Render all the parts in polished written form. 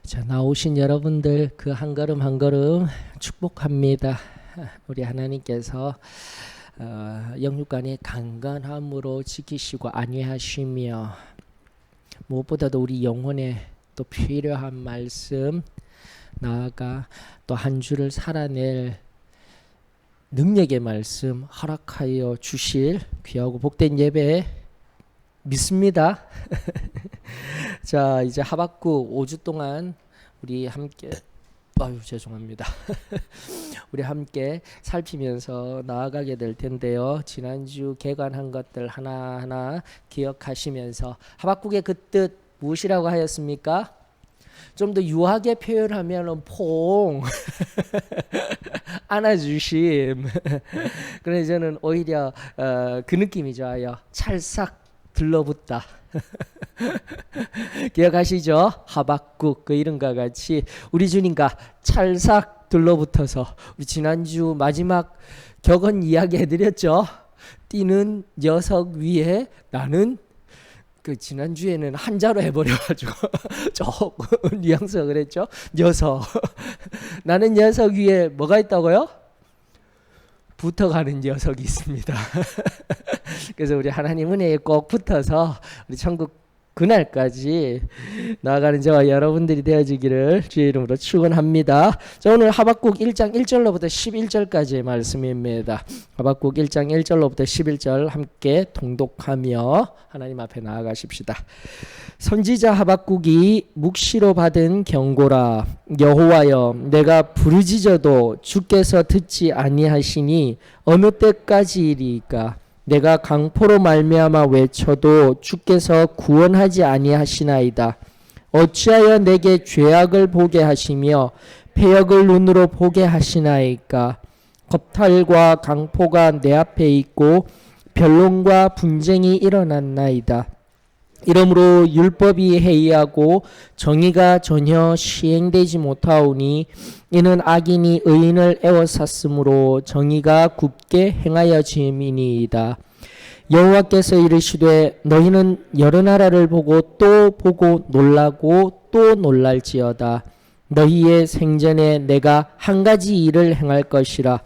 자, 나오신 여러분들 그 한 걸음 한 걸음 축복합니다. 우리 하나님께서 영육간의 강건함으로 지키시고 안위하시며 무엇보다도 우리 영혼에 또 필요한 말씀, 나아가 또 한 주를 살아낼 능력의 말씀 허락하여 주실 귀하고 복된 예배 믿습니다. 자, 이제 하박국 5주 동안 우리 함께 죄송합니다. 우리 함께 살피면서 나아가게 될 텐데요. 지난주 개관한 것들 하나하나 기억하시면서 하박국의 그 뜻 무엇이라고 하였습니까? 좀 더 유하게 표현하면 포옹 안아주심. 그래서 저는 오히려 그 느낌이 좋아요. 찰싹 들러붙다. 기억하시죠? 하박국 그 이름과 같이 우리 주님과 찰싹 들러붙어서 우리 지난주 마지막 격언 이야기 해드렸죠. 뛰는 녀석 위에 나는 그 지난주에는 한자로 해버려가지고 조금 뉘앙스가 그랬죠. 녀석 나는 녀석 위에 뭐가 있다고요? 붙어가는 녀석이 있습니다. 그래서 우리 하나님 은혜에 꼭 붙어서 우리 천국 그날까지 나아가는 저와 여러분들이 되어지기를 주의 이름으로 축원합니다. 자, 오늘 하박국 1장 1절로부터 11절까지의 말씀입니다. 하박국 1장 1절로부터 11절 함께 통독하며 하나님 앞에 나아가십시다. 선지자 하박국이 묵시로 받은 경고라. 여호와여, 내가 부르짖어도 주께서 듣지 아니하시니 어느 때까지이리까? 내가 강포로 말미암아 외쳐도 주께서 구원하지 아니하시나이다. 어찌하여 내게 죄악을 보게 하시며 패역을 눈으로 보게 하시나이까? 겁탈과 강포가 내 앞에 있고 변론과 분쟁이 일어났나이다. 이러므로 율법이 해이하고 정의가 전혀 시행되지 못하오니 이는 악인이 의인을 애워쌌으므로 정의가 굽게 행하여짐이니이다. 여호와께서 이르시되 너희는 여러 나라를 보고 또 보고 놀라고 또 놀랄지어다. 너희의 생전에 내가 한 가지 일을 행할 것이라.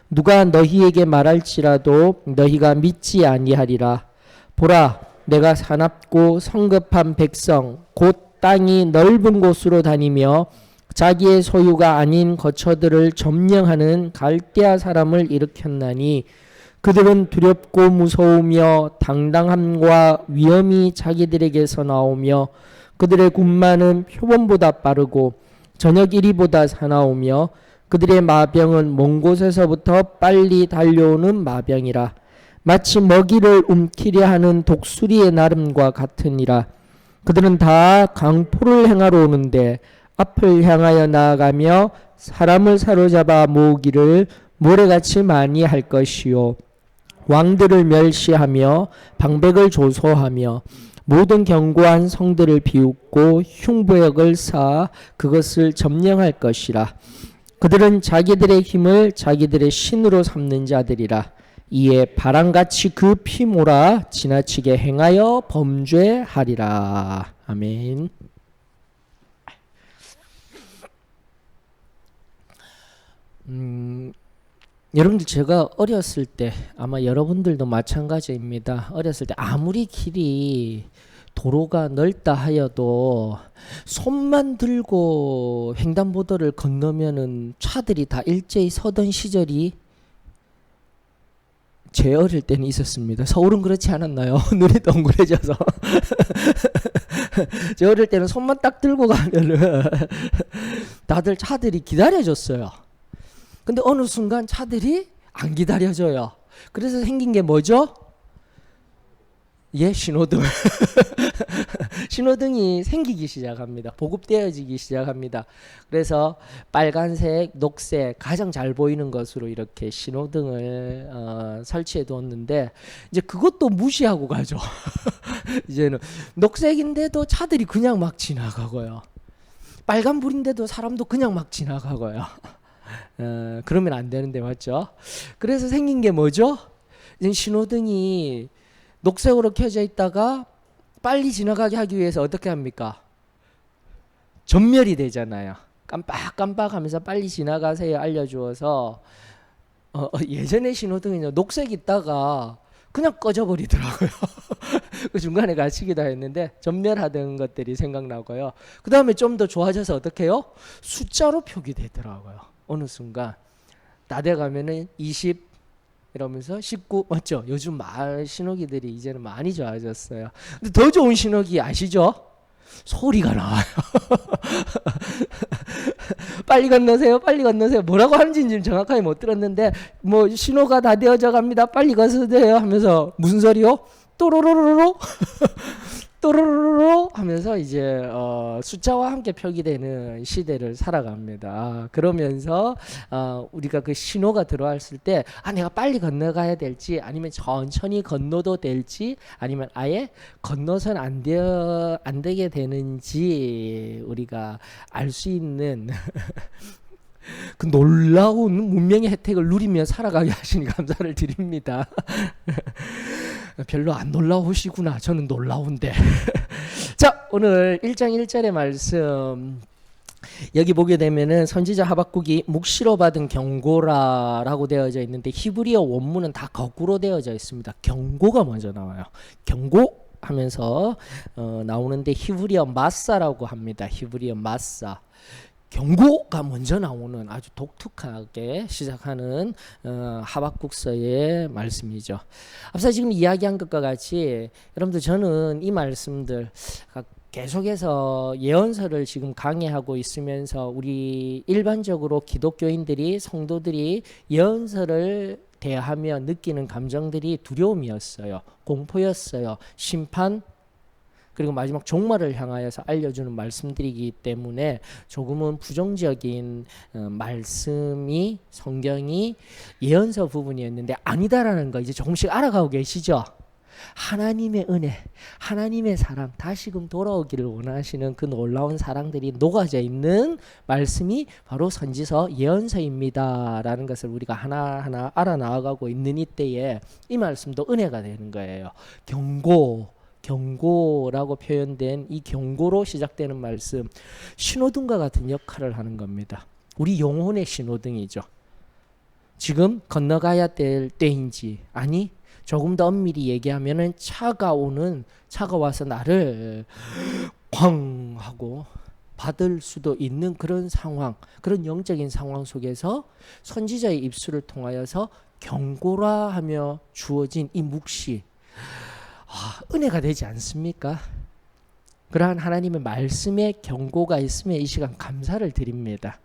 누가 너희에게 말할지라도 너희가 믿지 아니하리라. 보라, 내가 사납고 성급한 백성 곧 땅이 넓은 곳으로 다니며 자기의 소유가 아닌 거처들을 점령하는 갈대아 사람을 일으켰나니 그들은 두렵고 무서우며 당당함과 위엄이 자기들에게서 나오며 그들의 군마는 표범보다 빠르고 저녁 이리보다 사나우며 그들의 마병은 먼 곳에서부터 빨리 달려오는 마병이라. 마치 먹이를 움키려 하는 독수리의 나름과 같으니라. 그들은 다 강포를 행하러 오는데 앞을 향하여 나아가며 사람을 사로잡아 모으기를 모래같이 많이 할 것이요 왕들을 멸시하며 방백을 조소하며 모든 견고한 성들을 비웃고 흉부역을 쌓아 그것을 점령할 것이라. 그들은 자기들의 힘을 자기들의 신으로 삼는 자들이라. 이에 바람같이 그 피 몰아 지나치게 행하여 범죄하리라. 아멘. 여러분들 제가 어렸을 때 아마 여러분들도 마찬가지입니다. 어렸을 때 아무리 길이 도로가 넓다 하여도 손만 들고 횡단보도를 건너면은 차들이 다 일제히 서던 시절이 제 어릴 때는 있었습니다. 서울은 그렇지 않았나요? 눈이 동그래져서 제 어릴 때는 손만 딱 들고 가면은 다들 차들이 기다려줬어요. 근데 어느 순간 차들이 안 기다려줘요. 그래서 생긴 게 뭐죠? 신호등. 신호등이 생기기 시작합니다. 보급되어지기 시작합니다. 그래서 빨간색, 녹색 가장 잘 보이는 것으로 이렇게 신호등을 설치해 두었는데 이제 그것도 무시하고 가죠. 이제는 녹색인데도 차들이 그냥 막 지나가고요. 빨간불인데도 사람도 그냥 막 지나가고요. 그러면 안 되는데 맞죠? 그래서 생긴 게 뭐죠? 이제 신호등이 녹색으로 켜져 있다가 빨리 지나가게 하기 위해서 어떻게 합니까? 전멸이 되잖아요. 깜빡깜빡하면서 빨리 지나가세요 알려주어서 예전에 신호등이 녹색 있다가 그냥 꺼져버리더라고요. 그 중간에 갇히기도 했는데 전멸하던 것들이 생각나고요. 그 다음에 좀 더 좋아져서 어떻게 해요? 숫자로 표기되더라고요. 어느 순간 다 돼가면은 20 이러면서 19 맞죠? 요즘 신호기들이 이제는 많이 좋아졌어요. 근데 더 좋은 신호기 아시죠? 소리가 나와요. 빨리 건너세요. 빨리 건너세요. 뭐라고 하는지는 지금 정확하게 못 들었는데 뭐 신호가 다 되어져 갑니다. 빨리 가세요 하면서 무슨 소리요? 또로로로로 또로로로 하면서 이제 숫자와 함께 표기되는 시대를 살아갑니다. 그러면서 우리가 그 신호가 들어왔을 때 내가 빨리 건너가야 될지 아니면 천천히 건너도 될지 아니면 아예 건너선 안 되게 되는지 우리가 알 수 있는 그 놀라운 문명의 혜택을 누리며 살아가게 하시니 감사를 드립니다. 별로 안 놀라우시구나. 저는 놀라운데. 자, 오늘 1장 1절의 말씀 여기 보게 되면은 선지자 하박국이 묵시로 받은 경고라라고 되어져 있는데 히브리어 원문은 다 거꾸로 되어져 있습니다. 경고가 먼저 나와요. 경고 하면서 나오는데 히브리어 마사라고 합니다. 히브리어 마사. 경고가 먼저 나오는 아주 독특하게 시작하는 하박국서의 말씀이죠. 앞서 지금 이야기한 것과 같이 여러분들 저는 이 말씀들 계속해서 예언서를 지금 강의하고 있으면서 우리 일반적으로 기독교인들이 성도들이 예언서를 대하며 느끼는 감정들이 두려움이었어요. 공포였어요. 심판 그리고 마지막 종말을 향하여서 알려주는 말씀들이기 때문에 조금은 부정적인 말씀이 성경이 예언서 부분이었는데 아니다라는 거 이제 조금씩 알아가고 계시죠? 하나님의 은혜, 하나님의 사랑, 다시금 돌아오기를 원하시는 그 놀라운 사랑들이 녹아져 있는 말씀이 바로 선지서 예언서입니다라는 것을 우리가 하나하나 알아나가고 있는 이때에 이 말씀도 은혜가 되는 거예요. 경고라고 표현된 이 경고로 시작되는 말씀 신호등과 같은 역할을 하는 겁니다. 우리 영혼의 신호등이죠. 지금 건너가야 될 때인지 아니 조금 더 엄밀히 얘기하면은 차가 와서 나를 쾅 하고 받을 수도 있는 그런 상황, 그런 영적인 상황 속에서 선지자의 입술을 통하여서 경고라 하며 주어진 이 묵시 은혜가 되지 않습니까? 그러한 하나님의 말씀에 경고가 있으면 이 시간 감사를 드립니다.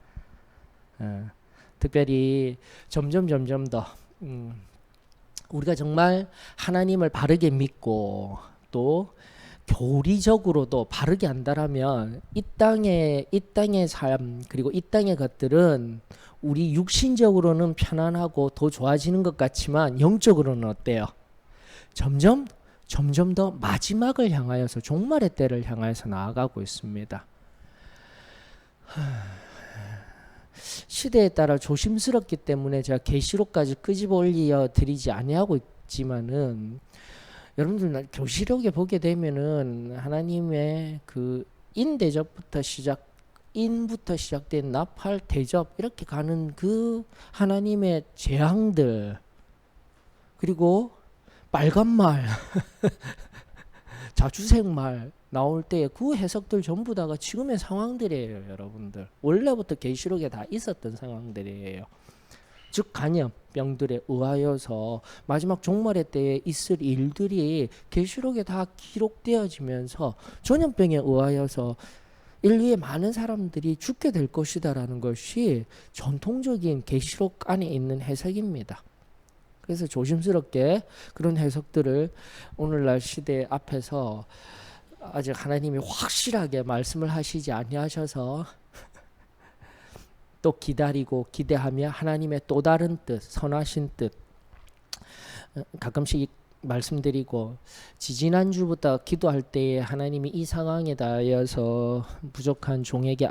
특별히 점점 더 우리가 정말 하나님을 바르게 믿고 또 교리적으로도 바르게 한다라면 이 땅의 삶 그리고 이 땅의 것들은 우리 육신적으로는 편안하고 더 좋아지는 것 같지만 영적으로는 어때요? 점점 더 마지막을 향하여서 종말의 때를 향하여서 나아가고 있습니다. 시대에 따라 조심스럽기 때문에 제가 계시록까지 끄집어 올려 드리지 아니하고 있지만은 여러분들 계시록에 보게 되면은 하나님의 그 인부터 시작된 나팔 대접 이렇게 가는 그 하나님의 재앙들 그리고 빨간 말 자주색 말 나올 때 그 해석들 전부 다가 지금의 상황들이에요. 여러분들 원래부터 계시록에 다 있었던 상황들이에요. 즉 간염병들에 의하여서 마지막 종말의 때에 있을 일들이 계시록에 다 기록되어지면서 전염병에 의하여서 인류의 많은 사람들이 죽게 될 것이다라는 것이 전통적인 계시록 안에 있는 해석입니다. 그래서 조심스럽게 그런 해석들을 오늘날 시대 앞에서 아직 하나님이 확실하게 말씀을 하시지 아니하셔서 또 기다리고 기대하며 하나님의 또 다른 뜻, 선하신 뜻 가끔씩 말씀드리고 지지난주부터 기도할 때에 하나님이 이 상황에 대하여서 부족한 종에게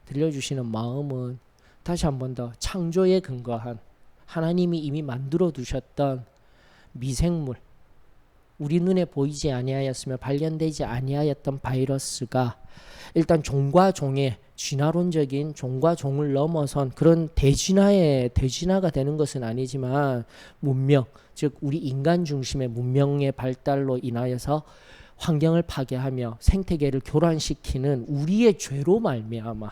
들려주시는 마음은 다시 한 번 더 창조에 근거한 하나님이 이미 만들어 두셨던 미생물 우리 눈에 보이지 아니하였으며 발견되지 아니하였던 바이러스가 일단 종과 종의 진화론적인 종과 종을 넘어선 그런 대진화가 되는 것은 아니지만 문명, 즉 우리 인간 중심의 문명의 발달로 인하여서 환경을 파괴하며 생태계를 교란시키는 우리의 죄로 말미암아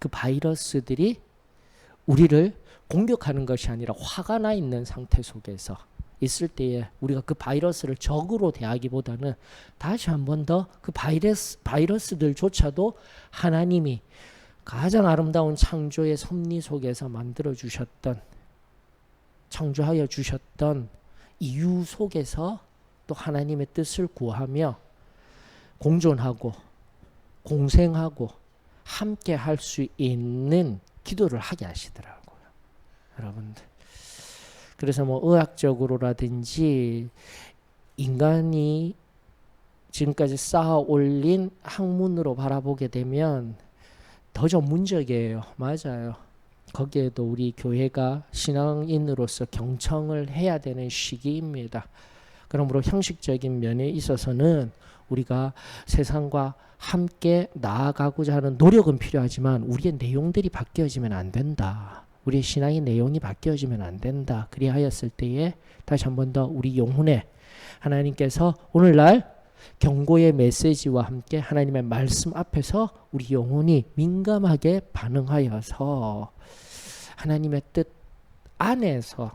그 바이러스들이 우리를 공격하는 것이 아니라 화가 나 있는 상태 속에서 있을 때에 우리가 그 바이러스를 적으로 대하기보다는 다시 한 번 더 그 바이러스들조차도 하나님이 가장 아름다운 창조의 섭리 속에서 만들어 주셨던, 창조하여 주셨던 이유 속에서 또 하나님의 뜻을 구하며 공존하고 공생하고 함께 할 수 있는 기도를 하게 하시더라고요, 여러분들. 그래서 뭐 의학적으로라든지 인간이 지금까지 쌓아 올린 학문으로 바라보게 되면 더 전문적이에요. 맞아요. 거기에도 우리 교회가 신앙인으로서 경청을 해야 되는 시기입니다. 그러므로 형식적인 면에 있어서는 우리가 세상과 함께 나아가고자 하는 노력은 필요하지만 우리의 내용들이 바뀌어지면 안 된다. 우리의 신앙의 내용이 바뀌어지면 안 된다. 그리하였을 때에 다시 한 번 더 우리 영혼에 하나님께서 오늘날 경고의 메시지와 함께 하나님의 말씀 앞에서 우리 영혼이 민감하게 반응하여서 하나님의 뜻 안에서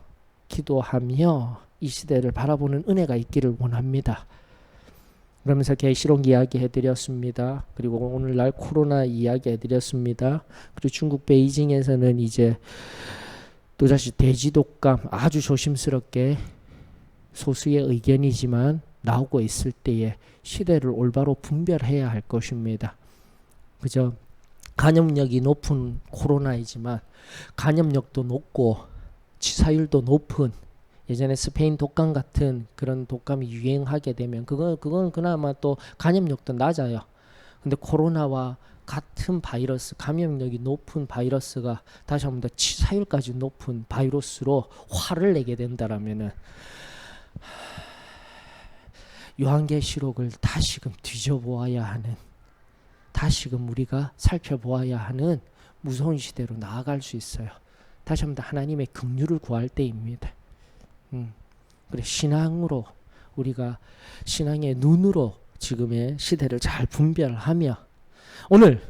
기도하며 이 시대를 바라보는 은혜가 있기를 원합니다. 그러면서 계시록 이야기 해드렸습니다. 그리고 오늘날 코로나 이야기 해드렸습니다. 그리고 중국 베이징에서는 이제 또다시 대지독감 아주 조심스럽게 소수의 의견이지만 나오고 있을 때에 시대를 올바로 분별해야 할 것입니다. 그죠? 감염력이 높은 코로나이지만 감염력도 높고 치사율도 높은 예전에 스페인 독감 같은 그런 독감이 유행하게 되면 그건 그나마 또 감염력도 낮아요. 근데 코로나와 같은 바이러스, 감염력이 높은 바이러스가 다시 한번 더 치사율까지 높은 바이러스로 화를 내게 된다라면은 요한계시록을 다시금 뒤져보아야 하는, 다시금 우리가 살펴보아야 하는 무서운 시대로 나아갈 수 있어요. 다시 한번 하나님의 긍휼을 구할 때입니다. 그래, 신앙으로 우리가 신앙의 눈으로 지금의 시대를 잘 분별하며 오늘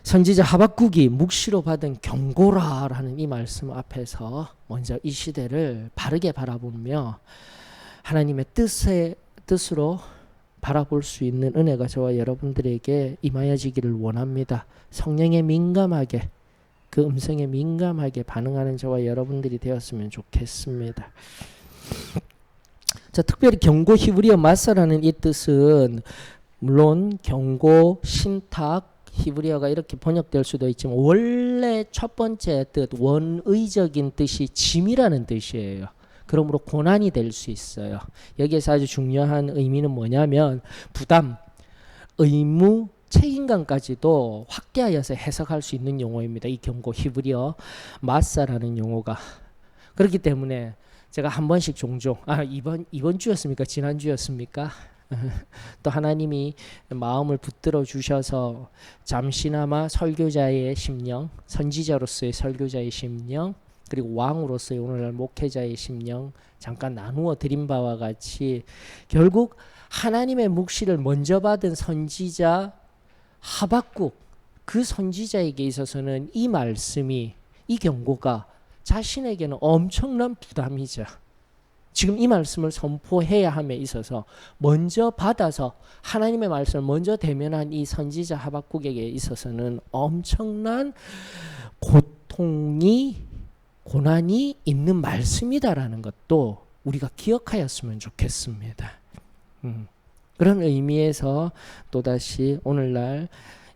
선지자 하박국이 묵시로 받은 경고라라는 이 말씀 앞에서 먼저 이 시대를 바르게 바라보며 하나님의 뜻으로 바라볼 수 있는 은혜가 저와 여러분들에게 임하여지기를 원합니다. 성령에 민감하게, 그 음성에 민감하게 반응하는 저와 여러분들이 되었으면 좋겠습니다. 자, 특별히 경고 히브리어 마사라는 이 뜻은 물론 경고, 신탁, 히브리어가 이렇게 번역될 수도 있지만 원래 첫 번째 뜻, 원의적인 뜻이 짐이라는 뜻이에요. 그러므로 고난이 될 수 있어요. 여기에서 아주 중요한 의미는 뭐냐면 부담, 의무, 책임감까지도 확대하여서 해석할 수 있는 용어입니다. 이 경고 히브리어 마사라는 용어가. 그렇기 때문에 제가 한 번씩 종종 이번 주였습니까? 지난 주였습니까? 또 하나님이 마음을 붙들어 주셔서 잠시나마 설교자의 심령, 선지자로서의 설교자의 심령, 그리고 왕으로서의 오늘날 목회자의 심령 잠깐 나누어 드린 바와 같이 결국 하나님의 묵시를 먼저 받은 선지자 하박국, 그 선지자에게 있어서는 이 말씀이, 이 경고가 자신에게는 엄청난 부담이죠. 지금 이 말씀을 선포해야 함에 있어서 먼저 받아서 하나님의 말씀을 먼저 대면한 이 선지자 하박국에게 있어서는 엄청난 고난이 있는 말씀이다라는 것도 우리가 기억하였으면 좋겠습니다. 그런 의미에서 또다시 오늘날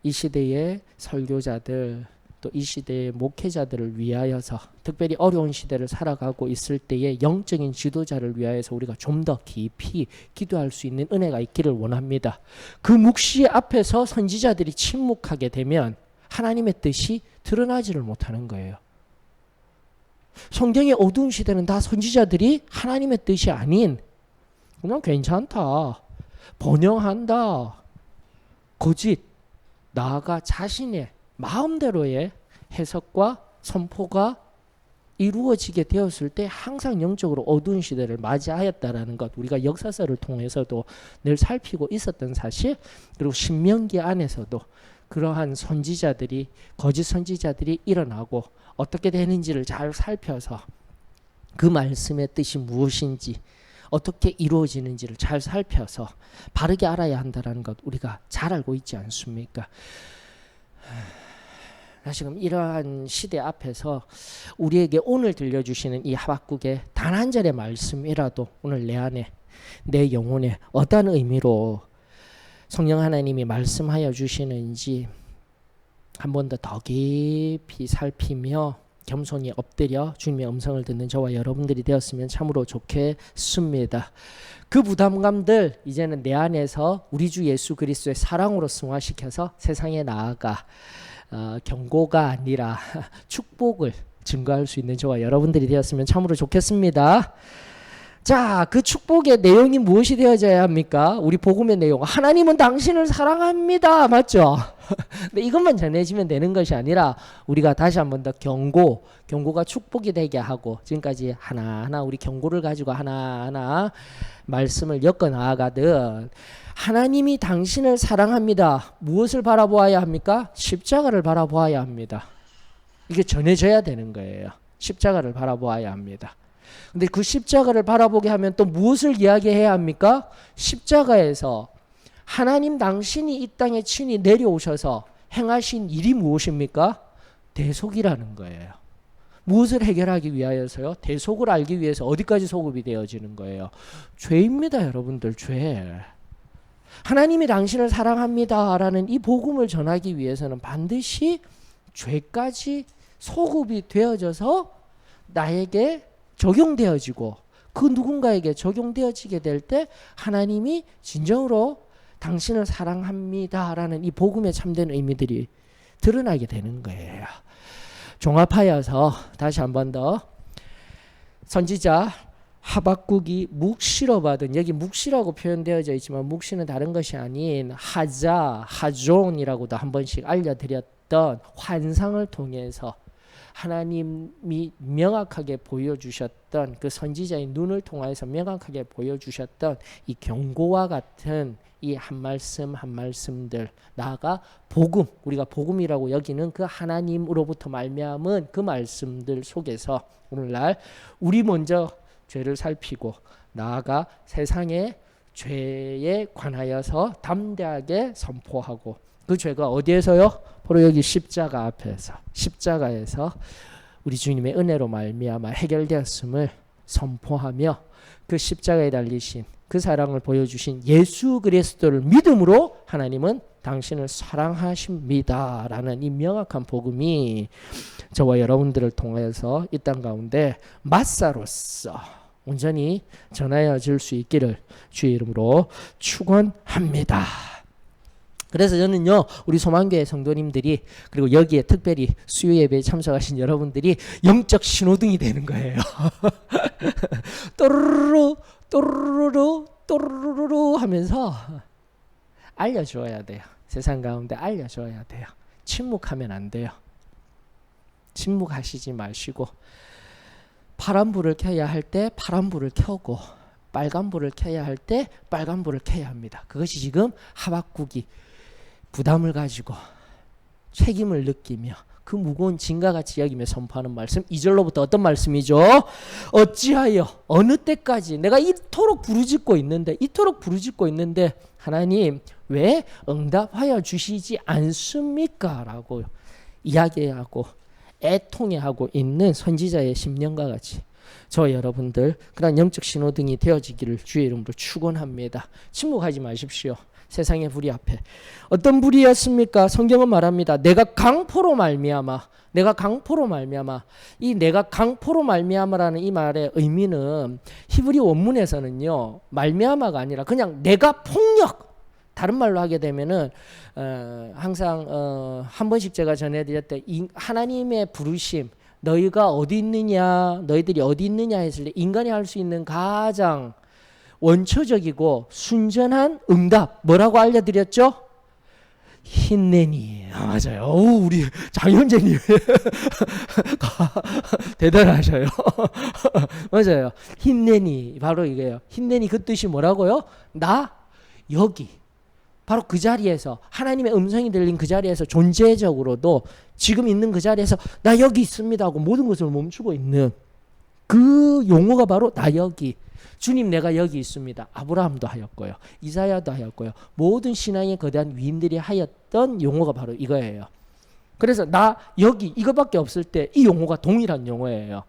이 시대의 설교자들, 또 이 시대의 목회자들을 위하여서 특별히 어려운 시대를 살아가고 있을 때의 영적인 지도자를 위하여서 우리가 좀 더 깊이 기도할 수 있는 은혜가 있기를 원합니다. 그 묵시 앞에서 선지자들이 침묵하게 되면 하나님의 뜻이 드러나지를 못하는 거예요. 성경의 어두운 시대는 다 선지자들이 하나님의 뜻이 아닌 그냥 괜찮다, 번영한다, 거짓, 나아가 자신의 마음대로의 해석과 선포가 이루어지게 되었을 때 항상 영적으로 어두운 시대를 맞이하였다라는 것, 우리가 역사서를 통해서도 늘 살피고 있었던 사실, 그리고 신명기 안에서도 그러한 선지자들이, 거짓 선지자들이 일어나고 어떻게 되는지를 잘 살펴서 그 말씀의 뜻이 무엇인지, 어떻게 이루어지는지를 잘 살펴서 바르게 알아야 한다는 것 우리가 잘 알고 있지 않습니까? 지금 이러한 시대 앞에서 우리에게 오늘 들려주시는 이 하박국의 단 한 절의 말씀이라도 오늘 내 안에, 내 영혼에 어떤 의미로 성령 하나님이 말씀하여 주시는지 한 번 더 깊이 살피며 겸손히 엎드려 주님의 음성을 듣는 저와 여러분들이 되었으면 참으로 좋겠습니다. 그 부담감들 이제는 내 안에서 우리 주 예수 그리스도의 사랑으로 승화시켜서 세상에 나아가 경고가 아니라 축복을 증거할 수 있는 저와 여러분들이 되었으면 참으로 좋겠습니다. 자, 그 축복의 내용이 무엇이 되어져야 합니까? 우리 복음의 내용, 하나님은 당신을 사랑합니다, 맞죠? 근데 이것만 전해지면 되는 것이 아니라 우리가 다시 한 번 더 경고가 축복이 되게 하고, 지금까지 하나하나 우리 경고를 가지고 하나하나 말씀을 엮어 나아가듯 하나님이 당신을 사랑합니다. 무엇을 바라보아야 합니까? 십자가를 바라보아야 합니다. 이게 전해져야 되는 거예요. 십자가를 바라보아야 합니다. 근데 그 십자가를 바라보게 하면 또 무엇을 이야기해야 합니까? 십자가에서 하나님 당신이 이 땅에 친히 내려오셔서 행하신 일이 무엇입니까? 대속이라는 거예요. 무엇을 해결하기 위하여서요? 대속을 알기 위해서 어디까지 소급이 되어지는 거예요? 죄입니다, 여러분들. 죄. 하나님이 당신을 사랑합니다라는 이 복음을 전하기 위해서는 반드시 죄까지 소급이 되어져서 나에게 적용되어지고 그 누군가에게 적용되어지게 될 때 하나님이 진정으로 당신을 사랑합니다라는 이 복음의 참된 의미들이 드러나게 되는 거예요. 종합하여서 다시 한 번 더 선지자 하박국이 묵시로 받은, 여기 묵시라고 표현되어져 있지만 묵시는 다른 것이 아닌 하존이라고도 한 번씩 알려드렸던 환상을 통해서 하나님이 명확하게 보여주셨던, 그 선지자의 눈을 통해서 명확하게 보여주셨던 이 경고와 같은 이 한 말씀 한 말씀들, 나아가 복음, 우리가 복음이라고 여기는 그 하나님으로부터 말미암은 그 말씀들 속에서 오늘날 우리 먼저 죄를 살피고 나아가 세상의 죄에 관하여서 담대하게 선포하고, 그 죄가 어디에서요? 바로 여기 십자가 앞에서, 십자가에서 우리 주님의 은혜로 말미암아 해결되었음을 선포하며 그 십자가에 달리신 그 사랑을 보여주신 예수 그리스도를 믿음으로 하나님은 당신을 사랑하십니다 라는 이 명확한 복음이 저와 여러분들을 통하여서 이 땅 가운데 마사로서 온전히 전하여질 수 있기를 주의 이름으로 축원합니다. 그래서 저는요, 우리 소망교회 성도님들이, 그리고 여기에 특별히 수요 예배에 참석하신 여러분들이 영적 신호등이 되는 거예요. 또르르르 또르르르 또르르르 하면서 알려줘야 돼요. 세상 가운데 알려줘야 돼요. 침묵하면 안 돼요. 침묵하시지 마시고 파란불을 켜야 할 때 파란불을 켜고 빨간불을 켜야 할 때 빨간불을 켜야 합니다. 그것이 지금 하박국이 부담을 가지고 책임을 느끼며 그 무거운 짐과 같이 여기며 선포하는 말씀, 2절로부터 어떤 말씀이죠? 어찌하여 어느 때까지 내가 이토록 부르짖고 있는데 하나님 왜 응답하여 주시지 않습니까? 라고 이야기하고 애통해하고 있는 선지자의 심령과 같이 저와 여러분들 그런 영적 신호등이 되어지기를 주의 이름으로 축원합니다. 침묵하지 마십시오. 세상의 불이 앞에. 어떤 불이었습니까? 성경은 말합니다. 내가 강포로 말미암아. 이 내가 강포로 말미암아라는 이 말의 의미는 히브리 원문에서는요, 말미암아가 아니라 그냥 내가 폭력. 다른 말로 하게 되면은 항상 한 번씩 제가 전해드렸던 하나님의 부르심, 너희가 어디 있느냐, 너희들이 어디 있느냐 했을 때 인간이 할 수 있는 가장 원초적이고 순전한 응답 뭐라고 알려드렸죠? 힘내니. 맞아요. 우리 장현재님 대단하셔요. 맞아요. 힘내니 바로 이거예요. 힘내니 그 뜻이 뭐라고요? 나 여기 바로 그 자리에서 하나님의 음성이 들린 그 자리에서 존재적으로도 지금 있는 그 자리에서 나 여기 있습니다 하고 모든 것을 멈추고 있는 그 용어가 바로 나 여기. 주님 내가 여기 있습니다. 아브라함도 하였고요. 이사야도 하였고요. 모든 신앙의 거대한 위인들이 하였던 용어가 바로 이거예요. 그래서 나 여기 이거밖에 없을 때 이 용어가 동일한 용어예요.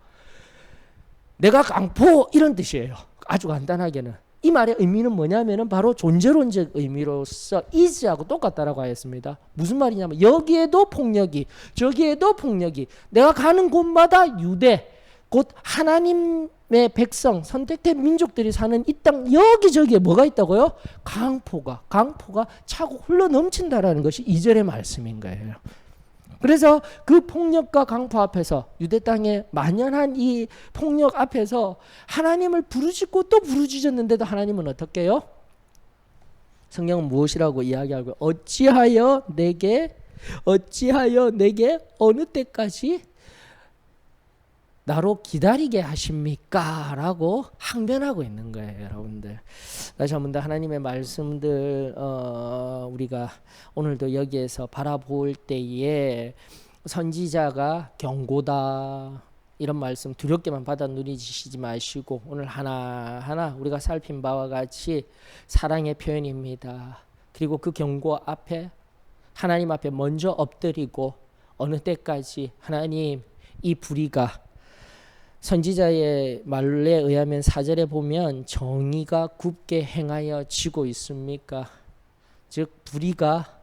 내가 강포 이런 뜻이에요. 아주 간단하게는. 이 말의 의미는 뭐냐면은 바로 존재론적 의미로서 is하고 똑같다라고 하였습니다. 무슨 말이냐면 여기에도 폭력이 저기에도 폭력이 내가 가는 곳마다 유대 곧 하나님의 백성 선택된 민족들이 사는 이 땅 여기저기에 뭐가 있다고요? 강포가 차고 흘러 넘친다라는 것이 2절의 말씀인 거예요. 그래서 그 폭력과 강포 앞에서 유대 땅에 만연한 이 폭력 앞에서 하나님을 부르짖고 또 부르짖었는데도 하나님은 어떻게 해요? 성경은 무엇이라고 이야기하고 어찌하여 내게 어느 때까지 나로 기다리게 하십니까? 라고 항변하고 있는 거예요, 여러분들. 다시 한번 더 하나님의 말씀들 우리가 오늘도 여기에서 바라볼 때에 선지자가 경고다 이런 말씀 두렵게만 받아 누리시지 마시고 오늘 하나하나 우리가 살핀 바와 같이 사랑의 표현입니다. 그리고 그 경고 앞에 하나님 앞에 먼저 엎드리고 어느 때까지 하나님 이 불의가 선지자의 말에 의하면 4절에 보면 정의가 굽게 행하여 지고 있습니까? 즉 불의가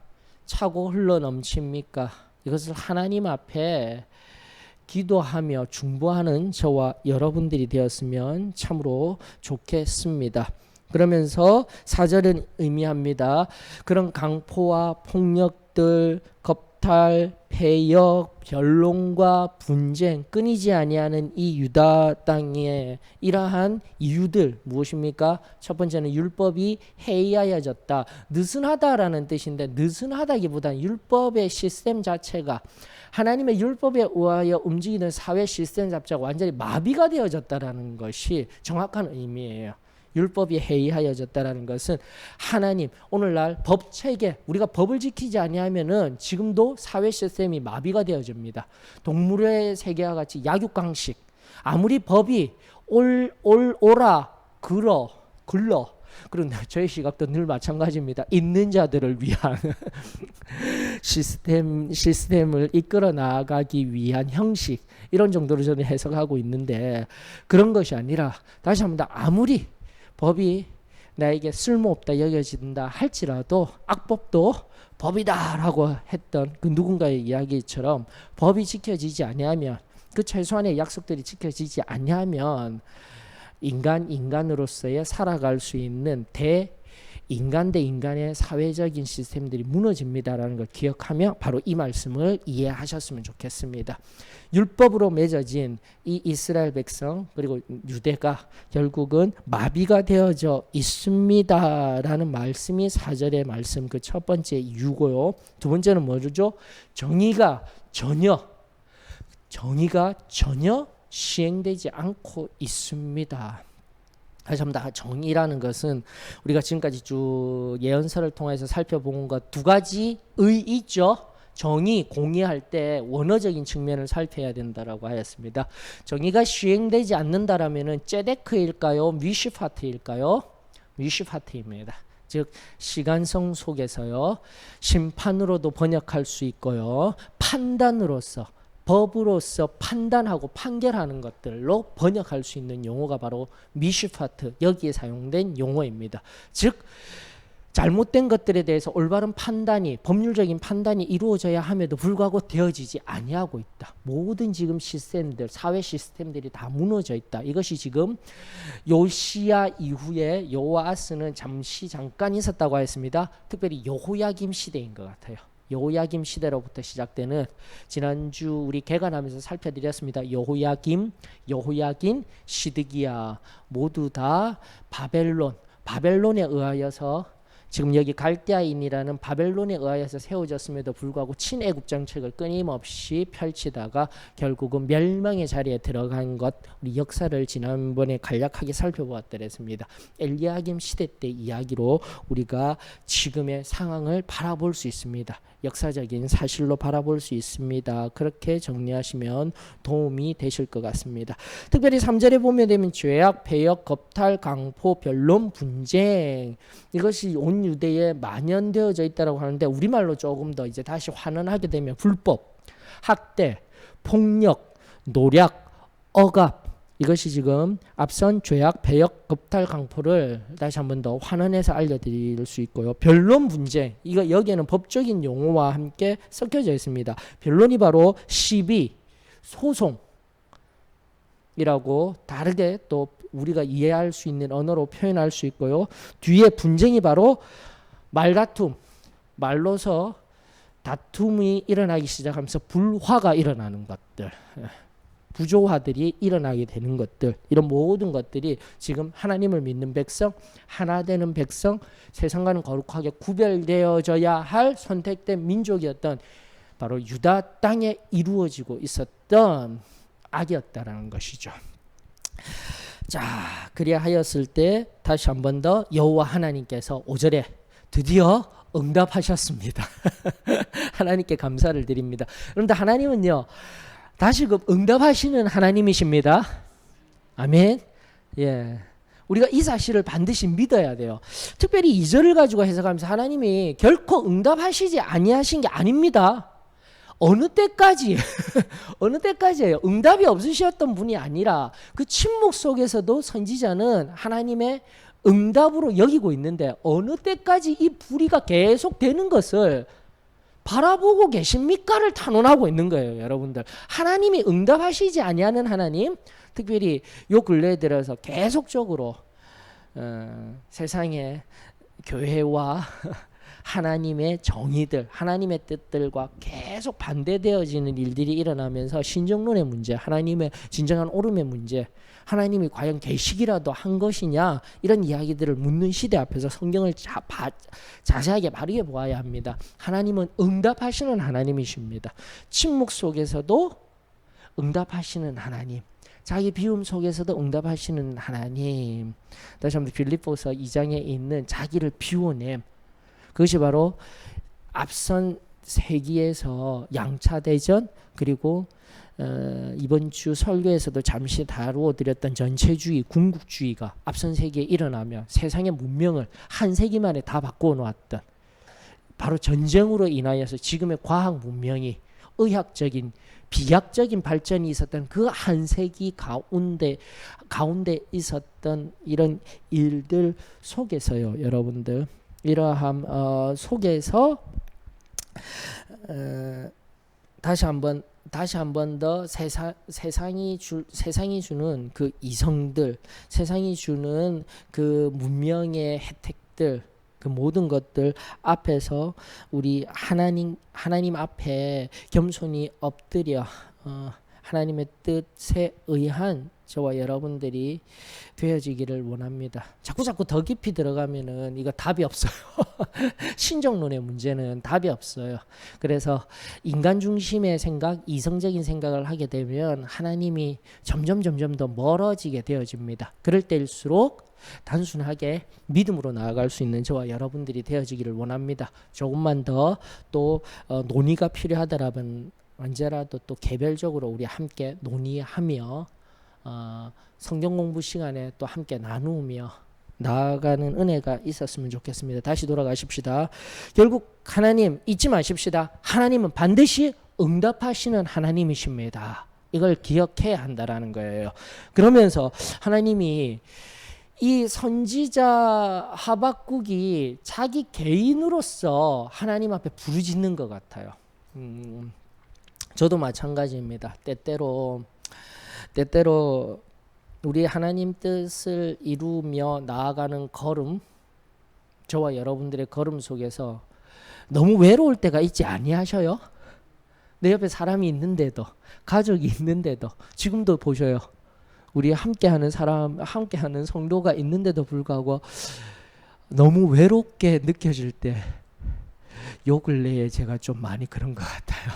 차고 흘러 넘칩니까? 이것을 하나님 앞에 기도하며 중보하는 저와 여러분들이 되었으면 참으로 좋겠습니다. 그러면서 4절은 의미합니다. 그런 강포와 폭력들, 겁탈, 폐역, 변론과 분쟁 끊이지 아니하는 이 유다 땅의 이러한 이유들 무엇입니까? 첫 번째는 율법이 해이하여졌다. 느슨하다라는 뜻인데 느슨하다기보다는 율법의 시스템 자체가 하나님의 율법에 의하여 움직이는 사회 시스템 자체가 완전히 마비가 되어졌다라는 것이 정확한 의미예요. 율법이 해이하여졌다라는 것은 하나님 오늘날 법 체계 우리가 법을 지키지 아니하면은 지금도 사회 시스템이 마비가 되어집니다. 동물의 세계와 같이 약육강식 아무리 법이 오라 글러 그런 저의 시각도 늘 마찬가지입니다. 있는 자들을 위한 시스템을 이끌어 나가기 위한 형식 이런 정도로 저는 해석하고 있는데 그런 것이 아니라 다시 한번 아무리 법이 나에게 쓸모없다 여겨진다 할지라도 악법도 법이다라고 했던 그 누군가의 이야기처럼 법이 지켜지지 아니하면 그 최소한의 약속들이 지켜지지 아니하면 인간으로서의 살아갈 수 있는 인간 대 인간의 사회적인 시스템들이 무너집니다라는 걸 기억하며 바로 이 말씀을 이해하셨으면 좋겠습니다. 율법으로 맺어진 이 이스라엘 백성 그리고 유대가 결국은 마비가 되어져 있습니다라는 말씀이 4절의 말씀 그 첫 번째 이유고요. 두 번째는 뭐죠? 정의가 전혀 시행되지 않고 있습니다. 다시 한번 다 정의라는 것은 우리가 지금까지 쭉 예언서를 통해서 살펴본 것 두 가지 있죠. 정의, 공의할 때 원어적인 측면을 살펴야 된다라고 하였습니다. 정의가 시행되지 않는다라면은 째데크일까요? 미시파트일까요? 미시파트입니다. 즉 시간성 속에서요. 심판으로도 번역할 수 있고요. 판단으로서 법으로서 판단하고 판결하는 것들로 번역할 수 있는 용어가 바로 미슈파트 여기에 사용된 용어입니다. 즉 잘못된 것들에 대해서 올바른 판단이 법률적인 판단이 이루어져야 함에도 불구하고 되어지지 아니하고 있다. 모든 지금 시스템들 사회 시스템들이 다 무너져 있다. 이것이 지금 요시야 이후에 여호아스는 잠깐 있었다고 했습니다. 특별히 여호야김 시대인 것 같아요. 여호야김 시대로부터 시작되는 지난주 우리 개관하면서 살펴드렸습니다. 여호야긴, 시드기야 모두 다 바벨론에 의하여서 지금 여기 갈대아인이라는 바벨론에 의하여서 세워졌음에도 불구하고 친애국 정책을 끊임없이 펼치다가 결국은 멸망의 자리에 들어간 것, 우리 역사를 지난번에 간략하게 살펴보았더랬습니다. 엘리야김 시대 때 이야기로 우리가 지금의 상황을 바라볼 수 있습니다. 역사적인 사실로 바라볼 수 있습니다. 그렇게 정리하시면 도움이 되실 것 같습니다. 특별히 3절에 보면 되면 죄악, 배역, 겁탈, 강포, 변론, 분쟁, 이것이 온 유대에 만연되어져 있다고 하는데 우리말로 조금 더 이제 다시 환원하게 되면 불법, 학대, 폭력, 노략, 억압, 이것이 지금 앞선 죄악, 배역, 겁탈, 강포를 다시 한 번 더 환원해서 알려드릴 수 있고요. 변론, 분쟁, 이거 여기에는 법적인 용어와 함께 섞여져 있습니다. 변론이 바로 시비, 소송이라고 다르게 또 우리가 이해할 수 있는 언어로 표현할 수 있고요. 뒤에 분쟁이 바로 말다툼, 말로서 다툼이 일어나기 시작하면서 불화가 일어나는 것들, 부조화들이 일어나게 되는 것들, 이런 모든 것들이 지금 하나님을 믿는 백성, 하나 되는 백성, 세상과는 거룩하게 구별되어져야 할 선택된 민족이었던 바로 유다 땅에 이루어지고 있었던 악이었다라는 것이죠. 자, 그리하였을 때 다시 한 번 더 여호와 하나님께서 5절에 드디어 응답하셨습니다. 하나님께 감사를 드립니다. 그런데 하나님은요, 다시금 응답하시는 하나님이십니다. 아멘. 예. 우리가 이 사실을 반드시 믿어야 돼요. 특별히 2절을 가지고 해석하면서 하나님이 결코 응답하시지 아니하신 게 아닙니다. 어느 때까지 어느 때까지예요. 응답이 없으셨던 분이 아니라 그 침묵 속에서도 선지자는 하나님의 응답으로 여기고 있는데 어느 때까지 이 불의가 계속되는 것을 바라보고 계십니까를 탄원하고 있는 거예요. 여러분들, 하나님이 응답하시지 아니하는 하나님, 특별히 요 근래에 들어서 계속적으로 세상의 교회와 하나님의 정의들, 하나님의 뜻들과 계속 반대되어지는 일들이 일어나면서 신정론의 문제, 하나님의 진정한 옳음의 문제, 하나님이 과연 계시기라도 한 것이냐, 이런 이야기들을 묻는 시대 앞에서 성경을 자세하게 바르게 보아야 합니다. 하나님은 응답하시는 하나님이십니다. 침묵 속에서도 응답하시는 하나님, 자기 비움 속에서도 응답하시는 하나님. 다시 한번 빌립보서 2장에 있는 자기를 비워냄, 그것이 바로 앞선 세기에서 양차대전, 그리고 이번 주 설교에서도 잠시 다루어 드렸던 전체주의, 군국주의가 앞선 세기에 일어나며 세상의 문명을 한 세기 만에 다 바꾸어 놓았던, 바로 전쟁으로 인하여서 지금의 과학 문명이 의학적인, 비약적인 발전이 있었던 그 한 세기 가운데 있었던 이런 일들 속에서요, 여러분들, 이러한 속에서 다시 한번 더 세상이 주는 그 이성들, 세상이 주는 그 문명의 혜택들, 그 모든 것들 앞에서 우리 하나님 앞에 겸손히 엎드려 하나님의 뜻에 의한 저와 여러분들이 되어지기를 원합니다. 자꾸 더 깊이 들어가면은 이거 답이 없어요. 신정론의 문제는 답이 없어요. 그래서 인간 중심의 생각, 이성적인 생각을 하게 되면 하나님이 점점 더 멀어지게 되어집니다. 그럴 때일수록 단순하게 믿음으로 나아갈 수 있는 저와 여러분들이 되어지기를 원합니다. 조금만 더 또 논의가 필요하더라면 언제라도 또 개별적으로 우리 함께 논의하며 성경 공부 시간에 또 함께 나누며 나아가는 은혜가 있었으면 좋겠습니다. 다시 돌아가십시다. 결국 하나님 잊지 마십시다. 하나님은 반드시 응답하시는 하나님이십니다. 이걸 기억해야 한다라는 거예요. 그러면서 하나님이 이 선지자 하박국이 자기 개인으로서 하나님 앞에 부르짖는 것 같아요. 저도 마찬가지입니다. 때때로 우리 하나님 뜻을 이루며 나아가는 걸음, 저와 여러분들의 걸음 속에서 너무 외로울 때가 있지 아니하셔요? 내 옆에 사람이 있는데도, 가족이 있는데도, 지금도 보셔요. 우리 함께하는 사람, 함께하는 성도가 있는데도 불구하고 너무 외롭게 느껴질 때, 요 근래에 제가 좀 많이 그런 것 같아요.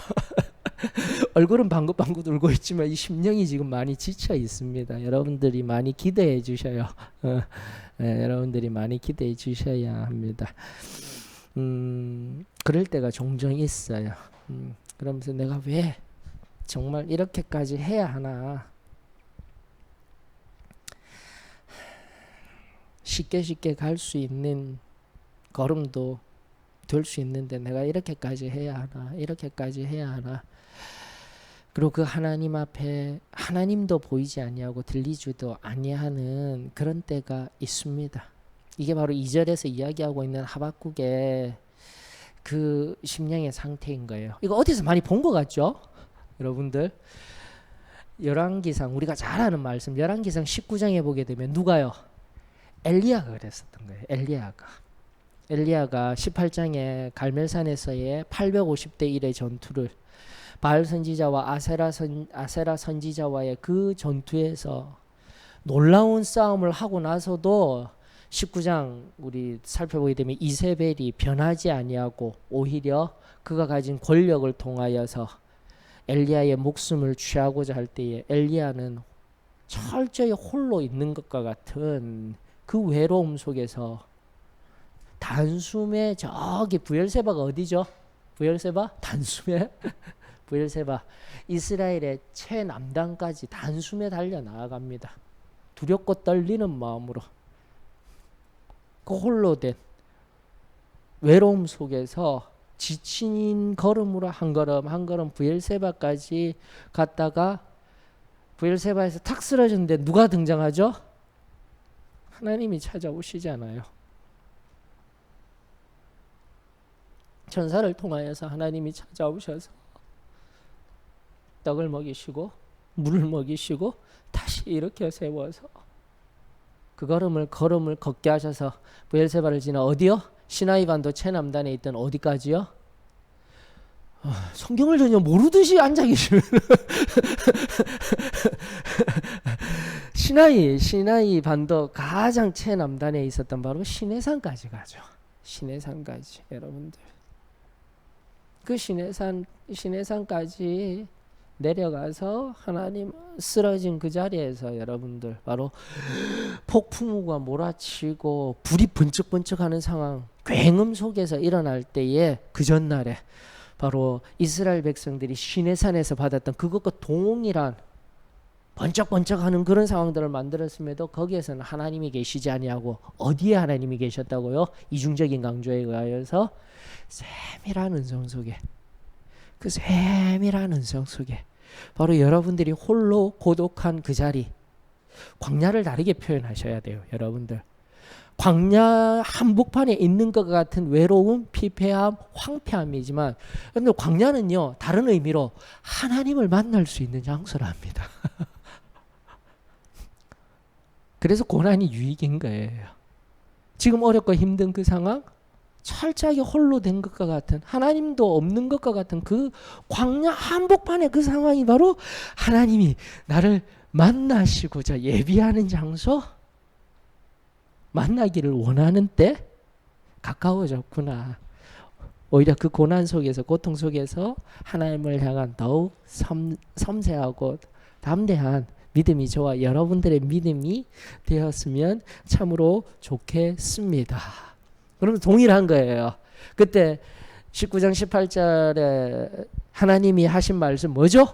얼굴은 방긋방긋 울고 있지만 이 심령이 지금 많이 지쳐 있습니다. 여러분들이 많이 기대해 주셔요. 여러분들이 많이 기대해 주셔야 합니다. 그럴 때가 종종 있어요. 그러면서 내가 왜 정말 이렇게까지 해야 하나. 쉽게 갈 수 있는 걸음도 될 수 있는데 내가 이렇게까지 해야 하나, 이렇게까지 해야 하나. 그리고 그 하나님 앞에 하나님도 보이지 아니하고 들리지도 아니하는 그런 때가 있습니다. 이게 바로 2절에서 이야기하고 있는 하박국의 그 심령의 상태인 거예요. 이거 어디서 많이 본 것 같죠? 여러분들 열왕기상, 우리가 잘 아는 말씀 열왕기상 19장에 보게 되면 누가요? 엘리야가 그랬었던 거예요. 엘리야가 18장에 갈멜산에서의 850대 1의 전투를 바알 선지자와 아세라 선지자와의 그 전투에서 놀라운 싸움을 하고 나서도 19장 우리 살펴보게 되면 이세벨이 변하지 아니하고 오히려 그가 가진 권력을 통하여서 엘리야의 목숨을 취하고자 할 때에 엘리야는 철저히 홀로 있는 것과 같은 그 외로움 속에서 단숨에 저기 브엘세바가 어디죠? 브엘세바? 단숨에 브엘세바 이스라엘의 최남단까지 단숨에 달려 나아갑니다. 두렵고 떨리는 마음으로 그 홀로 된 외로움 속에서 지친 걸음으로 한 걸음 한 걸음 브엘세바까지 갔다가 브엘세바에서 탁 쓰러졌는데 누가 등장하죠? 하나님이 찾아오시잖아요. 천사를 통하여서 하나님이 찾아오셔서 떡을 먹이시고 물을 먹이시고 다시 일으켜 세워서 그 걸음을 걷게 하셔서 브엘세바를 지나 어디요? 시나이 반도 최남단에 있던 어디까지요? 성경을 전혀 모르듯이 앉아 계시는 시나이 반도 가장 최남단에 있었던 바로 시내산까지 가죠. 시내산까지 여러분들. 그 시내산까지 내려가서 하나님 쓰러진 그 자리에서 여러분들 바로 폭풍우가 몰아치고 불이 번쩍번쩍하는 상황 굉음 속에서 일어날 때에 그 전날에 바로 이스라엘 백성들이 시내산에서 받았던 그것과 동일한 번쩍번쩍하는 그런 상황들을 만들었음에도 거기에서는 하나님이 계시지 아니하고 어디에 하나님이 계셨다고요? 이중적인 강조에 의하여서 세밀한 은성 속에 그 세밀한 은성 속에 바로 여러분들이 홀로 고독한 그 자리 광야를 다르게 표현하셔야 돼요. 여러분들 광야 한복판에 있는 것 같은 외로움, 피폐함, 황폐함이지만 여러분들 광야는요 다른 의미로 하나님을 만날 수 있는 장소라 합니다. 그래서 고난이 유익인 거예요. 지금 어렵고 힘든 그 상황 철저하게 홀로 된 것과 같은 하나님도 없는 것과 같은 그 광야 한복판의 그 상황이 바로 하나님이 나를 만나시고자 예비하는 장소 만나기를 원하는 때 가까워졌구나. 오히려 그 고난 속에서 고통 속에서 하나님을 향한 더욱 섬세하고 담대한 믿음이 저와 여러분들의 믿음이 되었으면 참으로 좋겠습니다. 그러면 동일한 거예요. 그때 19장 18절에 하나님이 하신 말씀 뭐죠?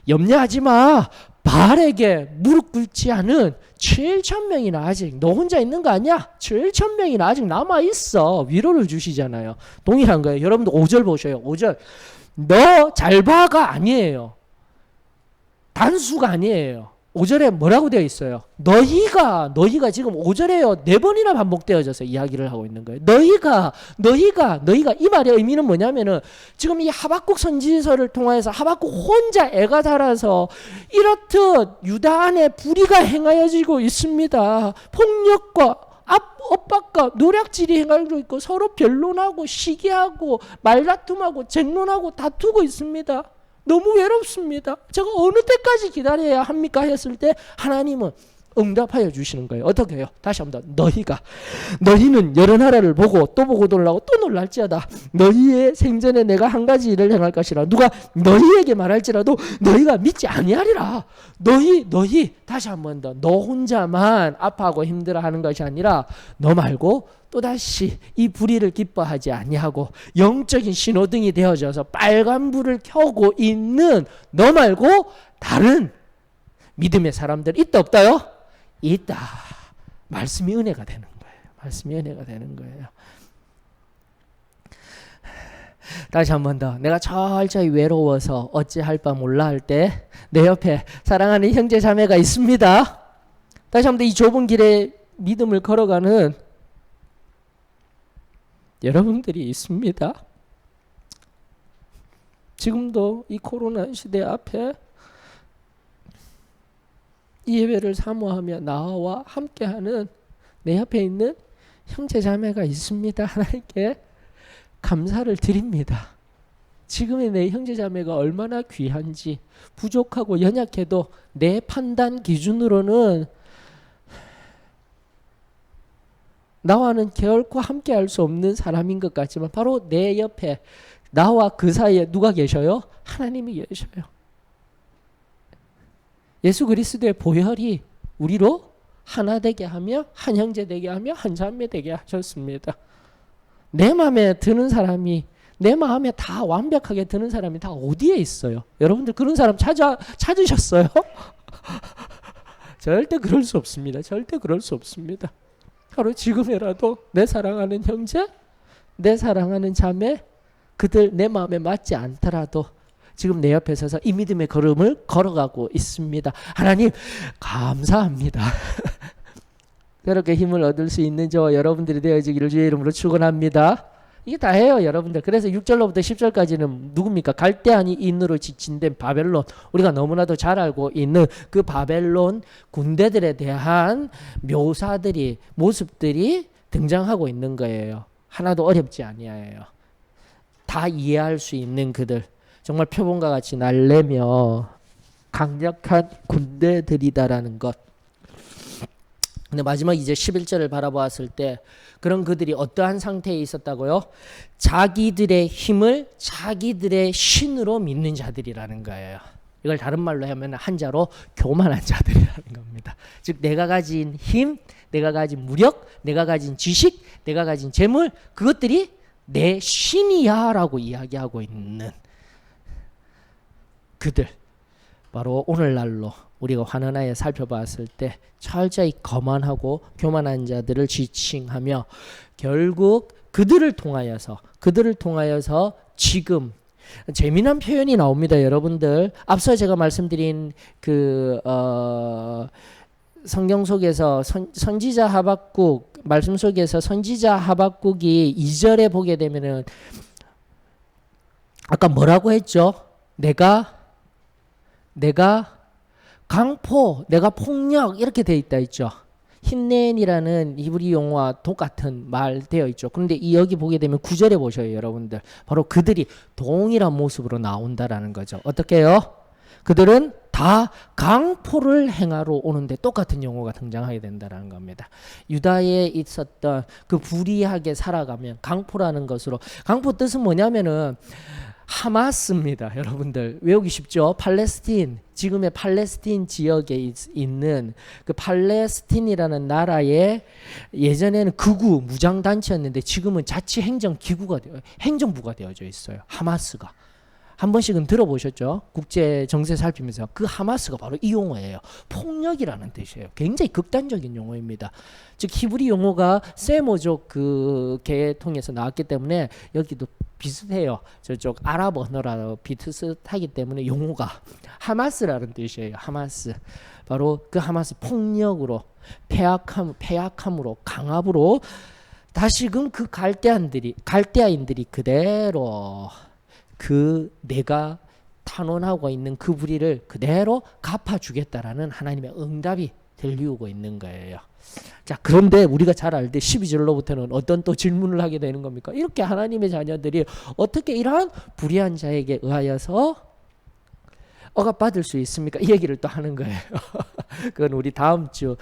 염려하지 마. 바알에게 무릎 꿇지 않은 7,000명이나 아직 너 혼자 있는 거 아니야? 7,000명이나 아직 남아있어. 위로를 주시잖아요. 동일한 거예요. 여러분도 5절 보셔요. 5절 너 잘 봐가 아니에요. 단수가 아니에요. 5절에 뭐라고 되어 있어요? 너희가 지금 5절에요 4번이나 반복되어져서 이야기를 하고 있는 거예요. 너희가 이 말의 의미는 뭐냐면은 지금 이 하박국 선지서를 통해서 하박국 혼자 애가 달아서 이렇듯 유다 안에 불의가 행하여지고 있습니다. 폭력과 엇박과 노략질이 행하고 있고 서로 변론하고 시기하고 말다툼하고 쟁론하고 다투고 있습니다. 너무 외롭습니다. 제가 어느 때까지 기다려야 합니까? 했을 때 하나님은 응답하여 주시는 거예요. 어떻게 해요? 다시 한번 너희는 여러 나라를 보고 또 보고 놀라고 또 놀랄지어다. 너희의 생전에 내가 한 가지 일을 행할 것이라. 누가 너희에게 말할지라도 너희가 믿지 아니하리라. 너희 다시 한번 더, 너 혼자만 아파하고 힘들어하는 것이 아니라 너 말고 또다시 이 불의를 기뻐하지 아니하고 영적인 신호등이 되어져서 빨간 불을 켜고 있는 너 말고 다른 믿음의 사람들 있다 없다요? 있다. 말씀이 은혜가 되는 거예요. 말씀이 은혜가 되는 거예요. 다시 한 번 더. 내가 철저히 외로워서 어찌할 바 몰라 할 때 내 옆에 사랑하는 형제 자매가 있습니다. 다시 한 번 더 이 좁은 길에 믿음을 걸어가는 여러분들이 있습니다. 지금도 이 코로나 시대 앞에 이 예배를 사모하며 나와 함께하는 내 옆에 있는 형제 자매가 있습니다. 하나님께 감사를 드립니다. 지금의 내 형제 자매가 얼마나 귀한지, 부족하고 연약해도 내 판단 기준으로는 나와는 결코 함께할 수 없는 사람인 것 같지만 바로 내 옆에 나와 그 사이에 누가 계셔요? 하나님이 계셔요. 예수 그리스도의 보혈이 우리로 하나 되게 하며 한 형제 되게 하며 한 자매 되게 하셨습니다. 내 마음에 드는 사람이, 내 마음에 다 완벽하게 드는 사람이 다 어디에 있어요? 여러분들 그런 사람 찾으셨어요? 절대 그럴 수 없습니다. 절대 그럴 수 없습니다. 바로 지금이라도 내 사랑하는 형제, 내 사랑하는 자매, 그들 내 마음에 맞지 않더라도 지금 내 옆에 서서 이 믿음의 걸음을 걸어가고 있습니다. 하나님 감사합니다. 그렇게 힘을 얻을 수 있는 저와 여러분들이 되어지기를 주의 이름으로 축원합니다. 이게 다예요, 여러분들. 그래서 6절로부터 10절까지는 누굽니까? 갈대아니 인으로 지친된 바벨론, 우리가 너무나도 잘 알고 있는 그 바벨론 군대들에 대한 묘사들이, 모습들이 등장하고 있는 거예요. 하나도 어렵지 아니에요. 다 이해할 수 있는 그들, 정말 표본과 같이 날래며 강력한 군대들이다라는 것. 근데 마지막 이제 11절을 바라보았을 때 그런 그들이 어떠한 상태에 있었다고요? 자기들의 힘을 자기들의 신으로 믿는 자들이라는 거예요. 이걸 다른 말로 하면 한자로 교만한 자들이라는 겁니다. 즉 내가 가진 힘, 내가 가진 무력, 내가 가진 지식, 내가 가진 재물, 그것들이 내 신이야 라고 이야기하고 있는 그들, 바로 오늘날로 우리가 환원하여 살펴봤을 때 철저히 거만하고 교만한 자들을 지칭하며 결국 그들을 통하여서 지금 재미난 표현이 나옵니다. 여러분들 앞서 제가 말씀드린 그 성경 속에서 선지자 하박국 말씀 속에서 선지자 하박국이 2절에 보게 되면은 아까 뭐라고 했죠? 내가 강포, 내가 폭력 이렇게 돼 있다 있죠. 힌넨이라는 히브리 용어와 똑같은 말 되어 있죠. 그런데 여기 보게 되면 9절에 보셔요, 여러분들. 바로 그들이 동일한 모습으로 나온다라는 거죠. 어떻게 해요? 그들은 다 강포를 행하러 오는데 똑같은 용어가 등장하게 된다는 겁니다. 유다에 있었던 그 불의하게 살아가면 강포라는 것으로, 강포 뜻은 뭐냐면은 하마스입니다. 여러분들 외우기 쉽죠? 팔레스틴, 지금의 팔레스틴 지역에 있는 그 팔레스틴이라는 나라의 예전에는 극우 무장단체였는데 지금은 자치행정기구가 행정부가 되어져 있어요. 하마스가. 한 번씩은 들어보셨죠? 국제 정세 살피면서 그 하마스가 바로 이 용어예요. 폭력이라는 뜻이에요. 굉장히 극단적인 용어입니다. 즉 히브리 용어가 세모족 그 계통에서 나왔기 때문에 여기도 비슷해요. 저쪽 아랍 언어라고 비슷하기 때문에 용어가 하마스라는 뜻이에요. 하마스. 바로 그 하마스 폭력으로 패약함으로 강압으로 다시금 그 갈대아인들이 그대로 그 내가 탄원하고 있는 그 불의를 그대로 갚아주겠다라는 하나님의 응답이 들리우고 있는 거예요. 자, 그런데 우리가 잘 알듯 12절로부터는 어떤 또 질문을 하게 되는 겁니까? 이렇게 하나님의 자녀들이 어떻게 이러한 불의한 자에게 의하여서 억압받을 수 있습니까? 이 얘기를 또 하는 거예요. 그건 우리 다음 주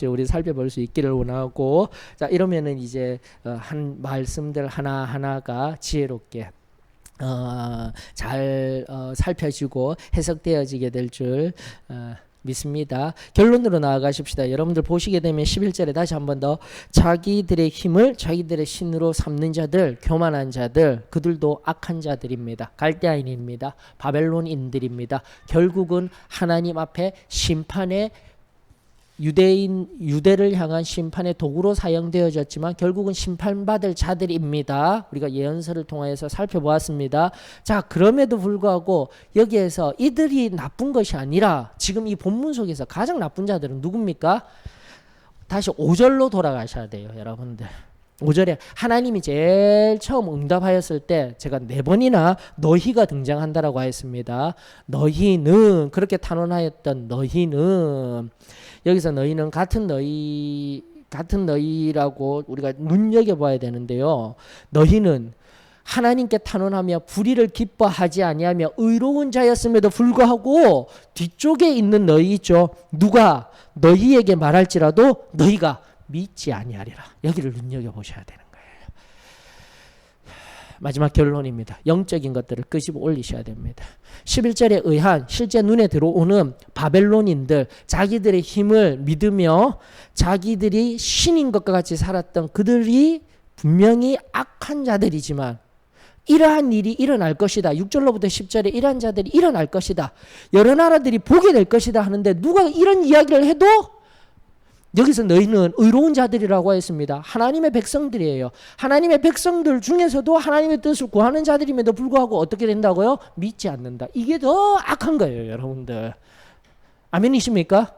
우리 살펴볼 수 있기를 원하고, 자, 이러면은 이제 한 말씀들 하나하나가 지혜롭게 잘 살펴지고 해석되어지게 될 줄 믿습니다. 결론으로 나아가십시다. 여러분들 보시게 되면 11절에 다시 한 번 더 자기들의 힘을 자기들의 신으로 삼는 자들, 교만한 자들, 그들도 악한 자들입니다. 갈대아인입니다. 바벨론인들입니다. 결국은 하나님 앞에 심판의 유대를 향한 심판의 도구로 사용되어졌지만 결국은 심판받을 자들입니다. 우리가 예언서를 통하여서 살펴보았습니다. 자, 그럼에도 불구하고 여기에서 이들이 나쁜 것이 아니라 지금 이 본문 속에서 가장 나쁜 자들은 누굽니까? 다시 5절로 돌아가셔야 돼요, 여러분들. 5절에 하나님이 제일 처음 응답하였을 때 제가 4번이나 너희가 등장한다라고 하였습니다. 너희는, 그렇게 탄원하였던 너희는, 여기서 너희는 같은 너희라고 우리가 눈여겨봐야 되는데요. 너희는 하나님께 탄원하며 불의를 기뻐하지 아니하며 의로운 자였음에도 불구하고 뒤쪽에 있는 너희 있죠. 누가 너희에게 말할지라도 너희가 믿지 아니하리라. 여기를 눈여겨보셔야 되는 거예요. 마지막 결론입니다. 영적인 것들을 끄집어 올리셔야 됩니다. 11절에 의한 실제 눈에 들어오는 바벨론인들, 자기들의 힘을 믿으며 자기들이 신인 것과 같이 살았던 그들이 분명히 악한 자들이지만 이러한 일이 일어날 것이다. 6절로부터 10절에 이러한 자들이 일어날 것이다. 여러 나라들이 보게 될 것이다 하는데 누가 이런 이야기를 해도 여기서 너희는 의로운 자들이라고 했습니다. 하나님의 백성들이에요. 하나님의 백성들 중에서도 하나님의 뜻을 구하는 자들임에도 불구하고 어떻게 된다고요? 믿지 않는다. 이게 더 악한 거예요, 여러분들. 아멘이십니까?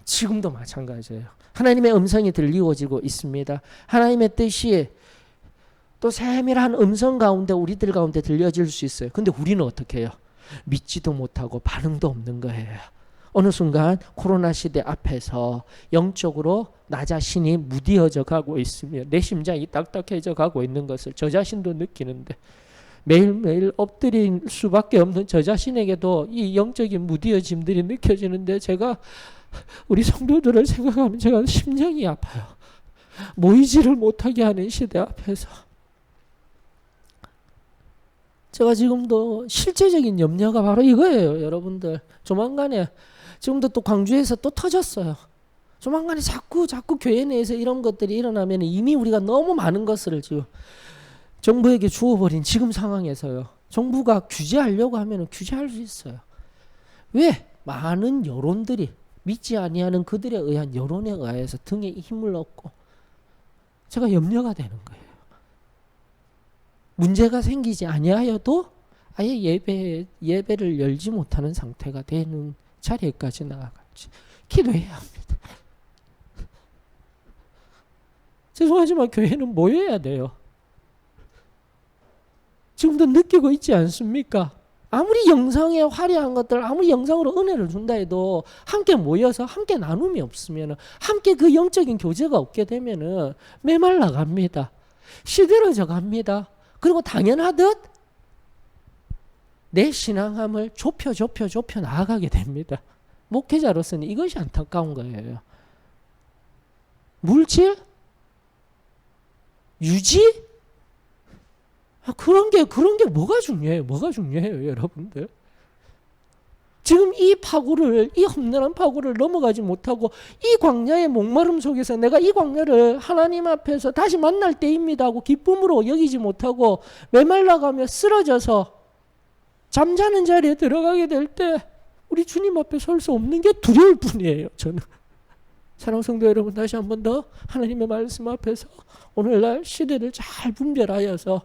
지금도 마찬가지예요. 하나님의 음성이 들리워지고 있습니다. 하나님의 뜻이 또 세밀한 음성 가운데 우리들 가운데 들려질 수 있어요. 근데 우리는 어떻게 해요? 믿지도 못하고 반응도 없는 거예요. 어느 순간 코로나 시대 앞에서 영적으로 나 자신이 무디어져 가고 있으며 내 심장이 딱딱해져 가고 있는 것을 저 자신도 느끼는데 매일매일 엎드릴 수밖에 없는 저 자신에게도 이 영적인 무디어짐들이 느껴지는데 제가 우리 성도들을 생각하면 제가 심장이 아파요. 모이지를 못하게 하는 시대 앞에서 제가 지금도 실제적인 염려가 바로 이거예요, 여러분들. 조만간에 지금도 또 광주에서 또 터졌어요. 조만간에 자꾸 교회 내에서 이런 것들이 일어나면 이미 우리가 너무 많은 것을 지금 정부에게 주어버린 지금 상황에서요. 정부가 규제하려고 하면 규제할 수 있어요. 왜? 많은 여론들이 믿지 아니하는 그들에 의한 여론에 의해서 등에 힘을 얻고 제가 염려가 되는 거예요. 문제가 생기지 아니하여도 아예 예배를 열지 못하는 상태가 되는 자리에까지 나아갈지 기도해야 합니다. 죄송하지만 교회는 모여야 돼요. 지금도 느끼고 있지 않습니까? 아무리 영상에 화려한 것들, 아무리 영상으로 은혜를 준다 해도 함께 모여서 함께 나눔이 없으면, 함께 그 영적인 교제가 없게 되면 메말라 갑니다. 시들어져 갑니다. 그리고 당연하듯 내 신앙함을 좁혀 나아가게 됩니다. 목회자로서는 이것이 안타까운 거예요. 물질? 유지? 그런 게 뭐가 중요해요, 여러분들? 지금 이 험난한 파고를 넘어가지 못하고 이 광야의 목마름 속에서 내가 이 광야를 하나님 앞에서 다시 만날 때입니다 하고 기쁨으로 여기지 못하고 메말라가며 쓰러져서 잠자는 자리에 들어가게 될 때 우리 주님 앞에 설 수 없는 게 두려울 뿐이에요, 저는. 사랑하는 성도 여러분, 다시 한 번 더 하나님의 말씀 앞에서 오늘날 시대를 잘 분별하여서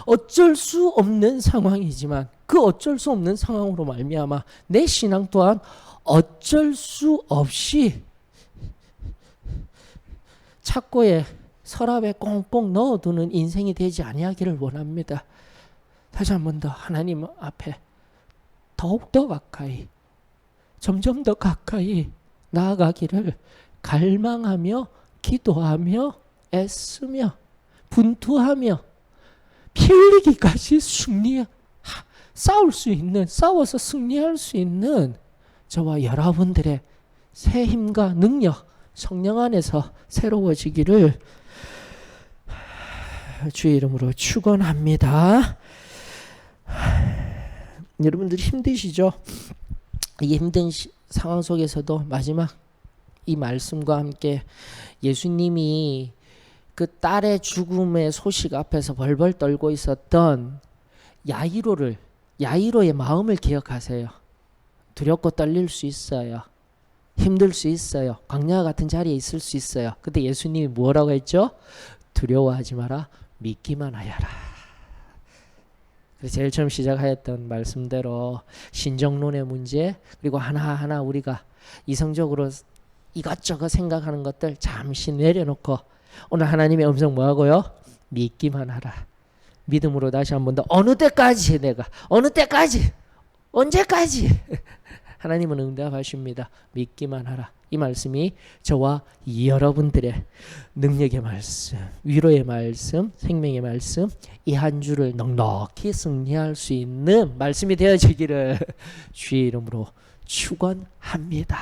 어쩔 수 없는 상황이지만 그 어쩔 수 없는 상황으로 말미암아 내 신앙 또한 어쩔 수 없이 착고에 서랍에 꽁꽁 넣어두는 인생이 되지 아니하기를 원합니다. 다시 한 번 더 하나님 앞에 더욱더 가까이, 점점 더 가까이 나아가기를 갈망하며 기도하며 애쓰며 분투하며 피 흘리기까지 싸울 수 있는, 싸워서 승리할 수 있는 저와 여러분들의 새 힘과 능력, 성령 안에서 새로워지기를 주의 이름으로 축원합니다. 여러분들 힘드시죠? 이 힘든 상황 속에서도 마지막 이 말씀과 함께 예수님이 그 딸의 죽음의 소식 앞에서 벌벌 떨고 있었던 야이로의 마음을 기억하세요. 두렵고 떨릴 수 있어요. 힘들 수 있어요. 광야 같은 자리에 있을 수 있어요. 그때 예수님이 뭐라고 했죠? 두려워하지 마라. 믿기만 하여라. 그래서 제일 처음 시작하였던 말씀대로 신정론의 문제, 그리고 하나하나 우리가 이성적으로 이것저것 생각하는 것들 잠시 내려놓고 오늘 하나님의 음성 뭐하고요? 믿기만 하라. 믿음으로 다시 한 번 더 어느 때까지 언제까지 하나님은 응답하십니다. 믿기만 하라. 이 말씀이 저와 여러분들의 능력의 말씀, 위로의 말씀, 생명의 말씀, 이 한 주를 넉넉히 승리할 수 있는 말씀이 되어지기를 주의 이름으로 축원합니다.